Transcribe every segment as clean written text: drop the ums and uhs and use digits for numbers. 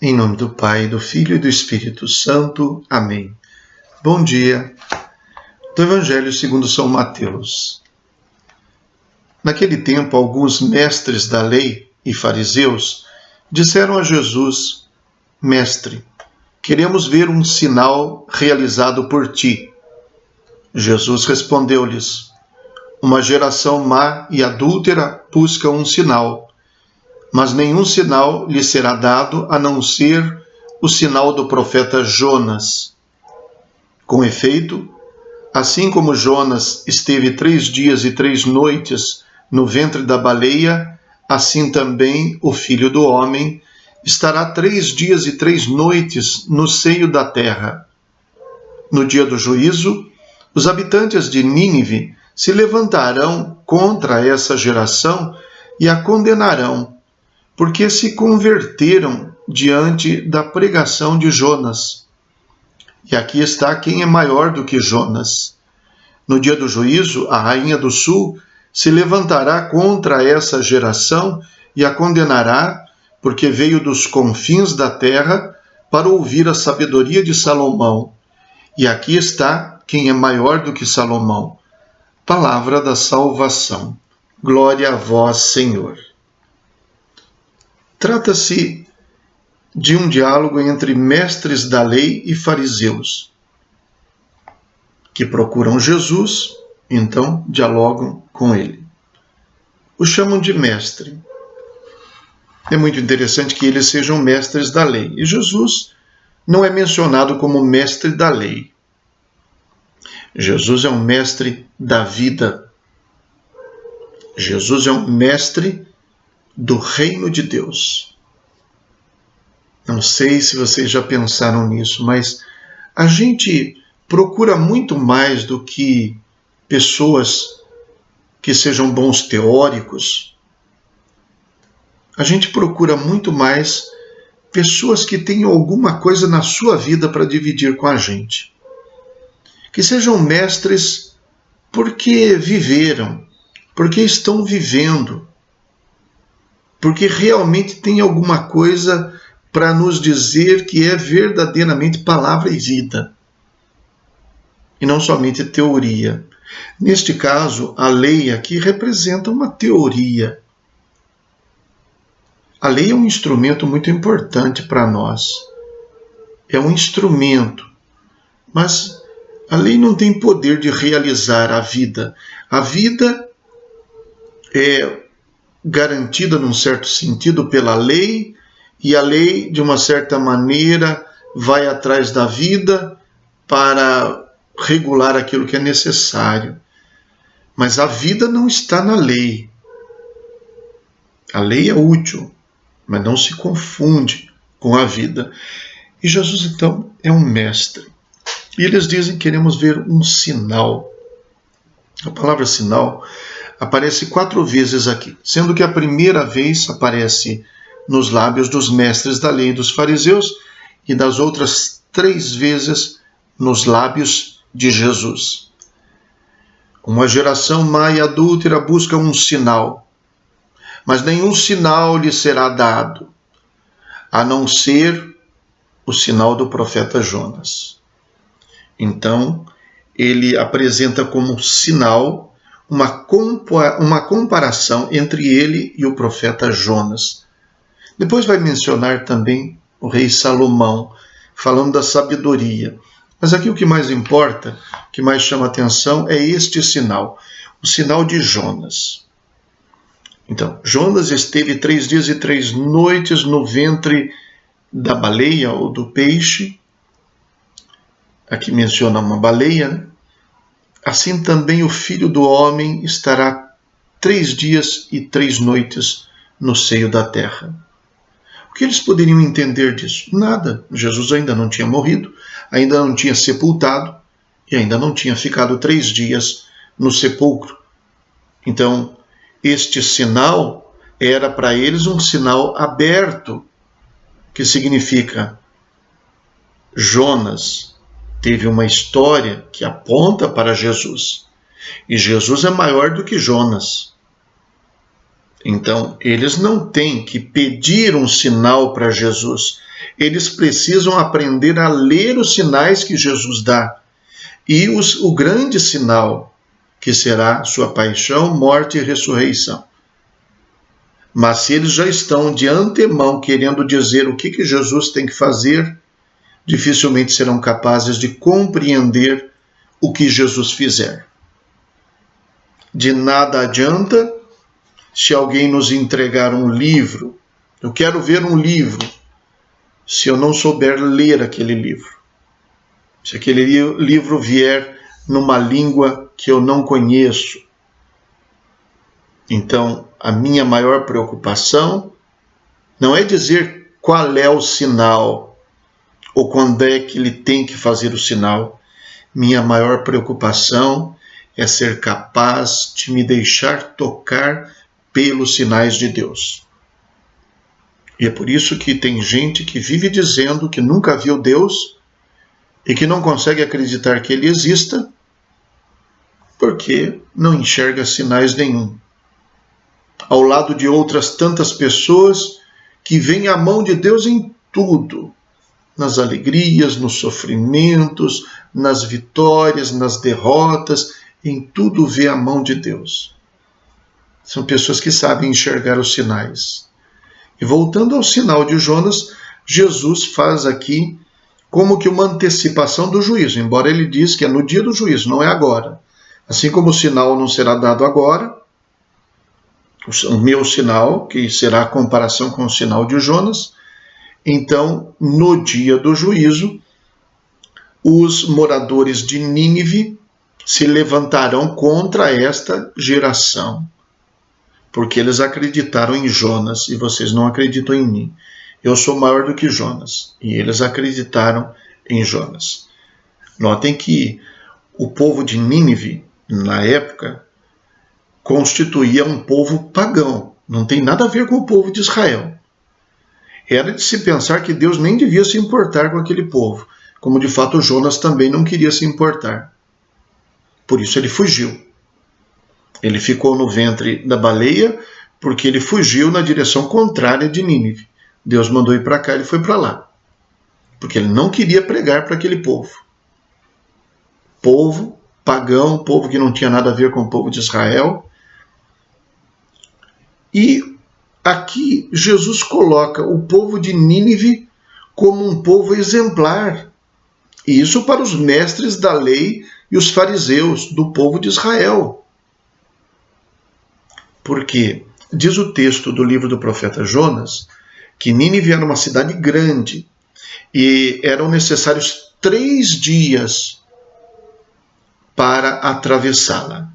Em nome do Pai, do Filho e do Espírito Santo. Amém. Bom dia. Do Evangelho segundo São Mateus. Naquele tempo, alguns mestres da lei e fariseus disseram a Jesus: Mestre, queremos ver um sinal realizado por ti. Jesus respondeu-lhes: Uma geração má e adúltera busca um sinal, mas nenhum sinal lhe será dado a não ser o sinal do profeta Jonas. Com efeito, assim como Jonas esteve 3 dias e 3 noites no ventre da baleia, assim também o Filho do Homem estará 3 dias e 3 noites no seio da terra. No dia do juízo, os habitantes de Nínive se levantarão contra essa geração e a condenarão, porque se converteram diante da pregação de Jonas. E aqui está quem é maior do que Jonas. No dia do juízo, a rainha do sul se levantará contra essa geração e a condenará, porque veio dos confins da terra para ouvir a sabedoria de Salomão. E aqui está quem é maior do que Salomão. Palavra da salvação. Glória a vós, Senhor. Trata-se de um diálogo entre mestres da lei e fariseus, que procuram Jesus, então dialogam com ele. O chamam de mestre. É muito interessante que eles sejam mestres da lei. E Jesus não é mencionado como mestre da lei. Jesus é um mestre da vida. Jesus é um mestre do reino de Deus. Não sei se vocês já pensaram nisso, mas a gente procura muito mais do que pessoas que sejam bons teóricos. A gente procura muito mais pessoas que tenham alguma coisa na sua vida para dividir com a gente. Que sejam mestres porque viveram, porque estão vivendo, porque realmente tem alguma coisa para nos dizer que é verdadeiramente palavra e vida, e não somente teoria. Neste caso, a lei aqui representa uma teoria. A lei é um instrumento muito importante para nós. É um instrumento, mas a lei não tem poder de realizar a vida. A vida é garantida, num certo sentido, pela lei, e a lei, de uma certa maneira, vai atrás da vida para regular aquilo que é necessário. Mas a vida não está na lei. A lei é útil, mas não se confunde com a vida. E Jesus, então, é um mestre. E eles dizem: queremos ver um sinal. A palavra sinal aparece 4 vezes aqui, sendo que a primeira vez aparece nos lábios dos mestres da lei e dos fariseus, e das outras 3 vezes nos lábios de Jesus. Uma geração má e adúltera busca um sinal, mas nenhum sinal lhe será dado, a não ser o sinal do profeta Jonas. Então, ele apresenta como sinal uma comparação entre ele e o profeta Jonas. Depois vai mencionar também o rei Salomão, falando da sabedoria. Mas aqui o que mais importa, o que mais chama atenção é este sinal, o sinal de Jonas. Então, Jonas esteve 3 dias e 3 noites no ventre da baleia ou do peixe. Aqui menciona uma baleia, né? Assim também o Filho do Homem estará 3 dias e 3 noites no seio da terra. O que eles poderiam entender disso? Nada. Jesus ainda não tinha morrido, ainda não tinha sepultado e ainda não tinha ficado 3 dias no sepulcro. Então, este sinal era para eles um sinal aberto, que significa: Jonas teve uma história que aponta para Jesus. E Jesus é maior do que Jonas. Então, eles não têm que pedir um sinal para Jesus. eles precisam aprender a ler os sinais que Jesus dá. E o grande sinal, que será sua paixão, morte e ressurreição. Mas se eles já estão de antemão querendo dizer o que Jesus tem que fazer, dificilmente serão capazes de compreender o que Jesus fizer. De nada adianta se alguém nos entregar um livro. Eu quero ver um livro, se eu não souber ler aquele livro. Se aquele livro vier numa língua que eu não conheço. Então, a minha maior preocupação não é dizer qual é o sinal ou quando é que ele tem que fazer o sinal. Minha maior preocupação é ser capaz de me deixar tocar pelos sinais de Deus. E é por isso que tem gente que vive dizendo que nunca viu Deus e que não consegue acreditar que ele exista porque não enxerga sinais nenhum. Ao lado de outras tantas pessoas que veem a mão de Deus em tudo, nas alegrias, nos sofrimentos, nas vitórias, nas derrotas, em tudo vê a mão de Deus. São pessoas que sabem enxergar os sinais. E voltando ao sinal de Jonas, Jesus faz aqui como que uma antecipação do juízo, embora ele diz que é no dia do juízo, não é agora. Assim como o sinal não será dado agora, o meu sinal, que será a comparação com o sinal de Jonas, então, no dia do juízo, os moradores de Nínive se levantarão contra esta geração, porque eles acreditaram em Jonas e vocês não acreditam em mim. Eu sou maior do que Jonas, e eles acreditaram em Jonas. Notem que o povo de Nínive, na época, constituía um povo pagão, não tem nada a ver com o povo de Israel. Era de se pensar que Deus nem devia se importar com aquele povo, como de fato Jonas também não queria se importar. Por isso ele fugiu. Ele ficou no ventre da baleia porque ele fugiu na direção contrária de Nínive. Deus mandou ir para cá, ele foi para lá. Porque ele não queria pregar para aquele povo. Povo pagão, povo que não tinha nada a ver com o povo de Israel. E aqui Jesus coloca o povo de Nínive como um povo exemplar. E isso para os mestres da lei e os fariseus do povo de Israel. Porque diz o texto do livro do profeta Jonas que Nínive era uma cidade grande e eram necessários 3 dias para atravessá-la.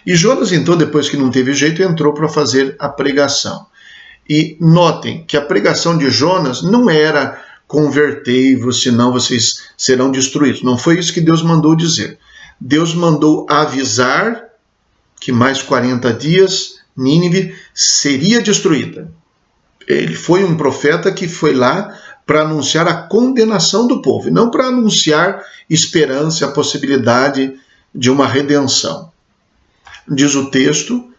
E Jonas, então, depois que não teve jeito, entrou para fazer a pregação. E notem que a pregação de Jonas não era convertei-vos, senão vocês serão destruídos. Não foi isso que Deus mandou dizer. Deus mandou avisar que mais 40 dias Nínive seria destruída. Ele foi um profeta que foi lá para anunciar a condenação do povo, e não para anunciar esperança, a possibilidade de uma redenção. Diz o texto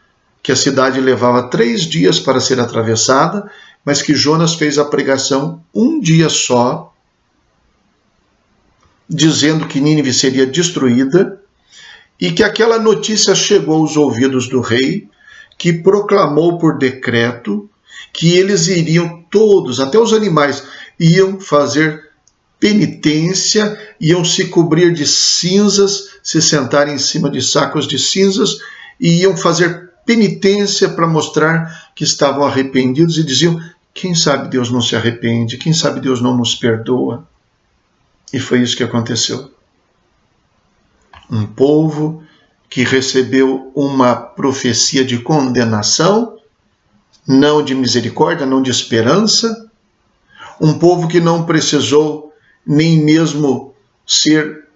que a cidade levava 3 dias para ser atravessada, mas que Jonas fez a pregação um dia só, dizendo que Nínive seria destruída, e que aquela notícia chegou aos ouvidos do rei, que proclamou por decreto que eles iriam todos, até os animais, iam fazer penitência, iam se cobrir de cinzas, se sentar em cima de sacos de cinzas, e iam fazer penitência para mostrar que estavam arrependidos e diziam, quem sabe Deus não se arrepende, quem sabe Deus não nos perdoa. E foi isso que aconteceu. Um povo que recebeu uma profecia de condenação, não de misericórdia, não de esperança, um povo que não precisou nem mesmo ser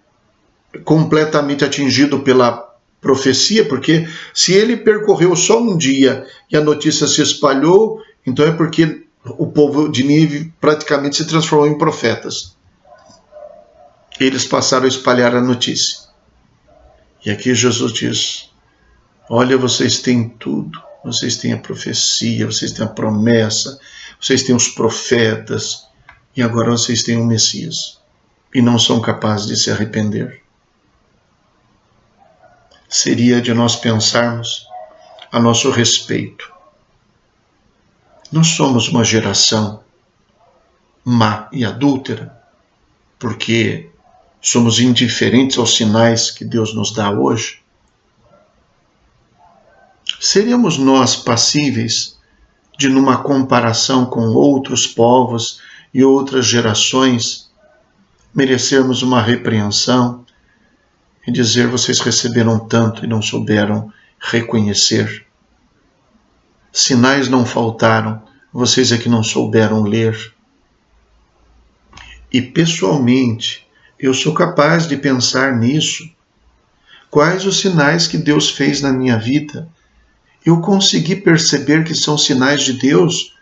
completamente atingido pela profecia, porque se ele percorreu só um dia e a notícia se espalhou, então é porque o povo de Nínive praticamente se transformou em profetas. Eles passaram a espalhar a notícia. E aqui Jesus diz, olha, vocês têm tudo, vocês têm a profecia, vocês têm a promessa, vocês têm os profetas, e agora vocês têm um Messias e não são capazes de se arrepender. Seria de nós pensarmos a nosso respeito. Nós somos uma geração má e adúltera, porque somos indiferentes aos sinais que Deus nos dá hoje? Seríamos nós passíveis de, numa comparação com outros povos e outras gerações, merecermos uma repreensão e dizer: vocês receberam tanto e não souberam reconhecer? Sinais não faltaram, vocês é que não souberam ler. E pessoalmente, eu sou capaz de pensar nisso. Quais os sinais que Deus fez na minha vida? Eu consegui perceber que são sinais de Deus?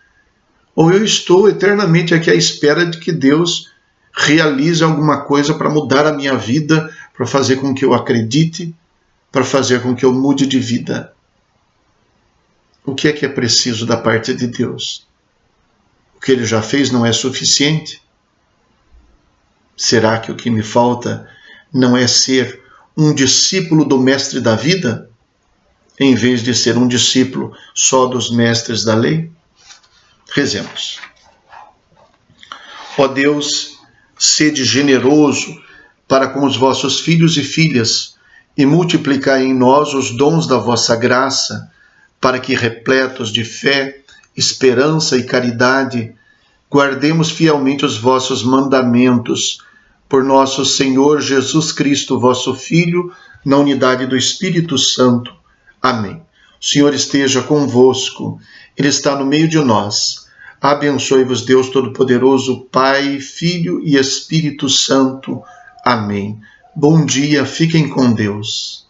Ou eu estou eternamente aqui à espera de que Deus realize alguma coisa para mudar a minha vida, para fazer com que eu acredite, para fazer com que eu mude de vida? O que é preciso da parte de Deus? O que Ele já fez não é suficiente? Será que o que me falta não é ser um discípulo do mestre da vida, em vez de ser um discípulo só dos mestres da lei? Rezemos. Ó Deus, sede generoso para com os vossos filhos e filhas e multiplicai em nós os dons da vossa graça, para que, repletos de fé, esperança e caridade, guardemos fielmente os vossos mandamentos, por nosso Senhor Jesus Cristo, vosso Filho, na unidade do Espírito Santo. Amém. O Senhor esteja convosco, Ele está no meio de nós. Abençoe-vos Deus Todo-Poderoso, Pai, Filho e Espírito Santo. Amém. Bom dia, fiquem com Deus.